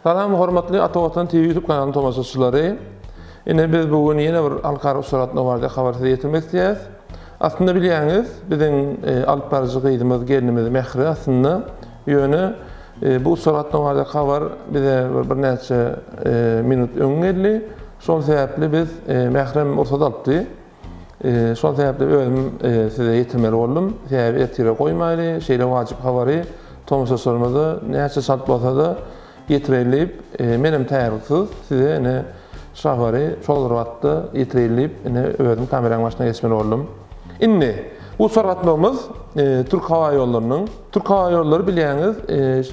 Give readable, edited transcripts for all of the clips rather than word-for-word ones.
Salam hormatly Ata-Watan TV YouTube kanalynyň tomaşaçylary. Ine biz bugün ýene bir alkary suratna barada habar ýetirmekdiýiz. Aslında bilýäňiz, biziň alyp barjy gyýdymyz, gelinimiz Mehri aslında ýöne bu suratna barada habar bize bir näçe minut öňgeldi. Şol sebäpli biz Mehrem ortada alypdy. Şol sebäpli özüm size ýetirmeli boldum. Sebäbi etire goýmaýly, şeýle wajyp habary tomaşaçylarymyza näçe saat bolsa da ýetirilip, menem täýärsiz size ene şahary şol wagtda ýetirilip, ene özüm kameranın başyna geçmeli boldum. Inni bu soratmamız Türk Hava Ýollarynyň, Türk Hava Ýollary bilýäňiz,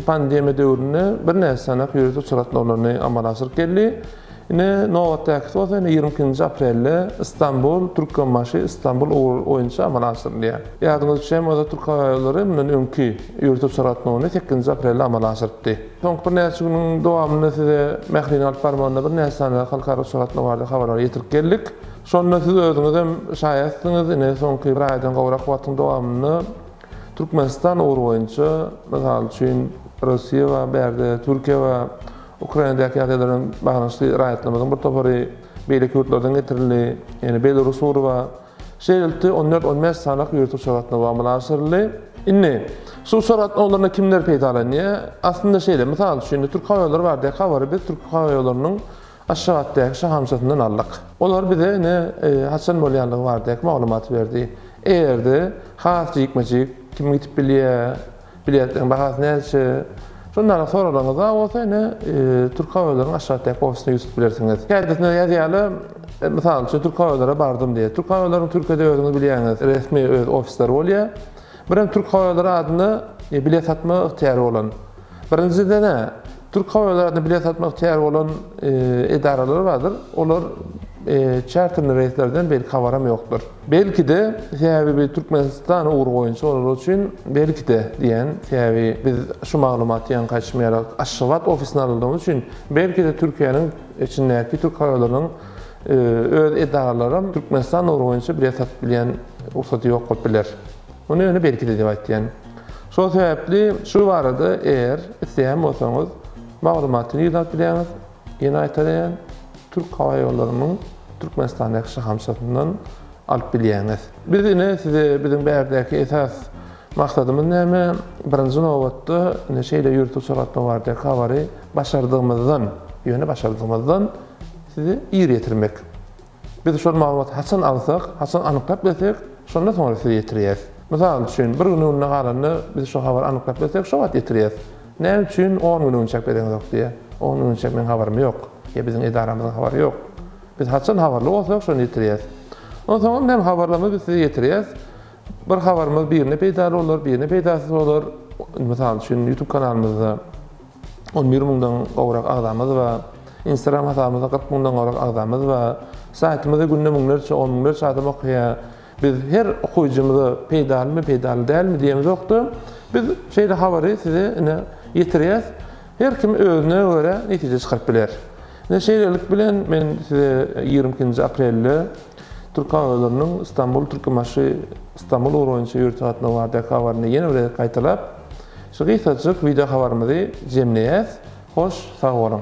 pandemiýa döwründe bir näçe sanak ýürütip soratmalarny amala aşyryp geldi. Ine nowatdaky bolsa 22 aprelde İstanbul Türkmenmaşy İstanbul oýunça amala aşyryldy. Ýadyňyz üçin o da Türk Hava Ýollary mundan öňki ýürütip soratmagyny 8 aprelde amala aşyrdy. Soňky bir näçe güniň dowamyny size Mehrin alyp barmagynda bir näçe sanak halkara soratma barada habarlar ýetirip geldik. Şonda siz özüňiz hem şaýatsyňyz, ine soňky raýadan gowrak wagtyň dowamyny Türkmenistan oýunça, mysal üçin Russiýa we berde Türkiýe we Ukraynadaky ýagdaýlaryň bagynyşly raýatlamyň bir topary beýleki ýurtlardan getirildi. Ýani Belarus we şeýle 14-15 sanak ýurtda soratma amala aşyryldy. Inni şu soratmalarna kimler peýdalanýar? Aslında şeýle, mysal üçin Türk Hava Ýollary bardy, habary biz Türk Hava Ýollarynyň aşagatdaky şahamsatyndan aldyk. Olar bize ne Hasan bolýanlygy bardy, maglumat berdi. Eğerde has ýykmajyk, kim gitip bilýär, biletden bahasy näçe? Şondan soralaryňyza bolsa ene Türk Hava Ýollarynyň aşagatdaky ofisine ýüzüp bilersiňiz. Kädesine ýazýaly, mysal üçin Türk Hava Ýollary bardym diýe. Türk Hava Ýollarynyň Türkiýede özüňiz bilýäňiz, resmi öz ofisleri bolýar. Birim Türk Hava Ýollary adyny bilet satma ihtiýary bolan. Birinjide Türk Hava Ýollaryny bilet satma ihtiýary bolan edaralar bardyr. Olar charterli reislerden belki habaram ýokdur. Belki de sebäbi Türkmenistan uğruyunca olar üçin belki de diýen sebäbi biz şu maglumaty ýan kaçmaýarak Aşgabat ofisine aldygymy üçin belki de Türkiýanyň içindäki Türk Hava Ýollarynyň öz edaralary Türkmenistan uğruyunca bilet satyp bilýän ursaty ýok bolup biler. Onu ýöne belki de diýip aýtýan. Şol sebäpli şu barada eğer isleýän bolsaňyz maglumatyny ýygnap bilýäňiz, ýene aýtaryn Türk Hava Ýollarynyň Türkmenistandaky şahamsatyndan alyp bilýäňiz. Biz ine size biziň bärdäki esas maksadymyz näme? Birinji nowatda şeýle ýürütip soratma bardy, habary başardygymyzdan sizi ýer ýetirmek. Biz şol maglumaty haçan alsak, haçan anyklap bilsek, şondan soňra size ýetirýäs. Mysal üçin bir güniň galany biz şu habary anyklap bilsek, şo wagt ýetirýäs. Näme üçin 10 gün öňçe berýän ýok diýe. 10 gün öňçe men habarym ýok. Ya bizim edaramyzyň habary ýok. Biz haçan habarly bolsak şonu ýetirýäs. Ondan hem habarlamy biz size ýetirýäs. Bir habarymyz birine peýda bolar, birine peýdasy bolar. Mysal üçin YouTube kanalymyzda 11 000dan gowrak agdamyz we Instagram hasabymyzda 40 000dan gowrak agdamyz we saýtymyzda günde müňlerçe 10 000lerçe adam okýar. Biz her okuyjumyzy peýdalymy, peýdaly dälmi diýemiz ýokdy. Biz şeýle habary size ýetirýäs. Her kim özüne göre netije çykaryp biler. Şeýlelik bilen men size 22 aprelde Türk Hava Ýollarynyň İstanbul Türkmenmaşy İstanbul oýunça ýürütip bardy habaryny ýene bir gaýtalap, şu gysgaçyk video habarymyzy jemleýäs. Hoş, sag bolun.